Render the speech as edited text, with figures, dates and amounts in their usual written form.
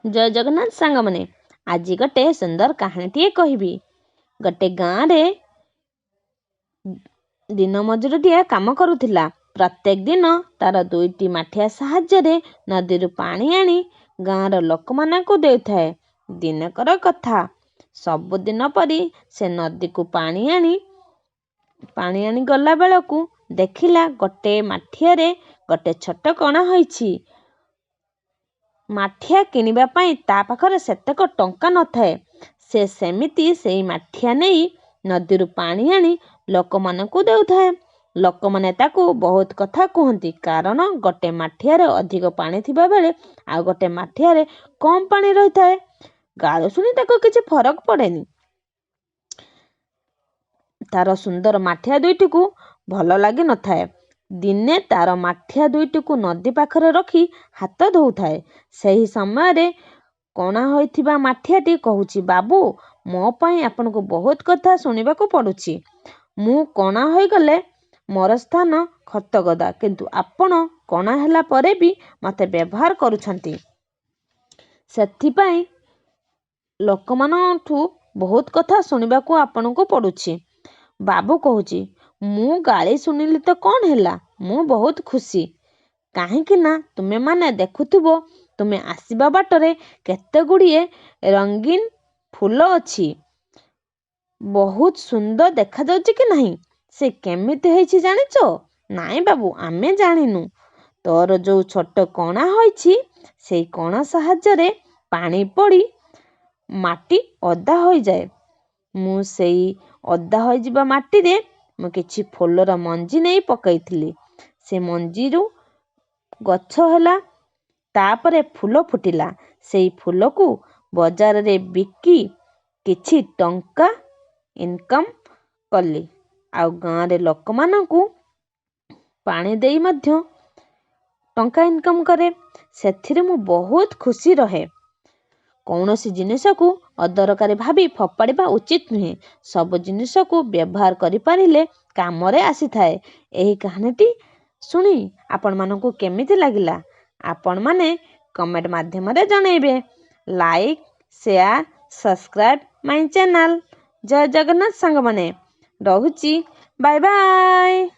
जय जगन्नाथ सांग माने आज गोटे सुंदर कहानीटीए कहबी। गोटे गाँव रे दिन मजूरटीए काम करुथिला। प्रत्येक दिन तार दुईटी माठिया साहाय्य नदी पानी आनी गाँवर लोक मानकु देउथाए। दिनकर कथा सबुदिन परी से नदी को पानी आनी गला बेलकु देखिला गोटे माठिया रे गोटे छोट कणा होईछि। माठिया किनिबा पई ता पाखरे सेतक टंका नथाए। से सेमिति सेई माठिया नेई नदीरु पानी आनी लोकमानकु देउथाए। लोकमाने ताकू बहुत कथा कहती, कारण गोटे माठिया रे अधिक पानी थिबा बेले आ गोटे माठिया रे कम पानी रही थाए। गाल सुनी ताको किछि फरक पड़ेनी। तार सुंदर माठिया दुईटी को भल लगी न थाए। दिने तार माठिया दुईटी को नदी पाखरे रखी हाथ धोउथाए। सही समय रे कणा होइथिबा माठियाटी कहूची, बाबू मो पई आपन को बहुत कथा सुनिबा को पड़ुची। मु कणा होई गले मोर स्थान खतगदा, किंतु आपण कणा हैला परे भी मते व्यवहार करूछंती। सेथि पई लोकमानठू बहुत कथा सुनिबा को आपन को पड़ुची। बाबू कहूची, मु गाली सुनिली तो कौन हैला, मु बहुत खुशी। काहेकि ना तुमे माने देखुथिबो तुमे आसीबा बाटरे केते गुड़िए रंगीन फूल अछि। बहुत सुंदर देखा जाउची कि नहीं? से केमिति हेछि जानिचो? नाई बाबू, आमे जानिनु। तोर जो छोट कणा होइछि सेई कणा साहाय्य रे पानी पड़ी माटी ओदा होई जाए। मु सेई ओदा होई जिबा माटी रे मु किछि फूलर मंजी नहीं पकईथिली। से मंजीरु गछ होला, तापरे फूल फुटिला। सेई फूल को बाजार रे बिकी किछि टंका इनकम कली। आ गाँव रे लोक मानकु पानी देई मध्य टंका इनकम करे। सेथिरे मु बहुत खुशी रहे। कौनसी जिनिस को अदरकारी भाभी फोपाड़िबा उचित नुहे। सब जिनिस को व्यवहार करि पारिले कामरे आसी थाए। एही कहानीटी सुनी आपण मानकु केमिति लागिला आपण माने कमेंट माध्यम रे जणैबे। Like share subscribe my channel. जय जगन्नाथ सांग माने रहुची। Bye bye.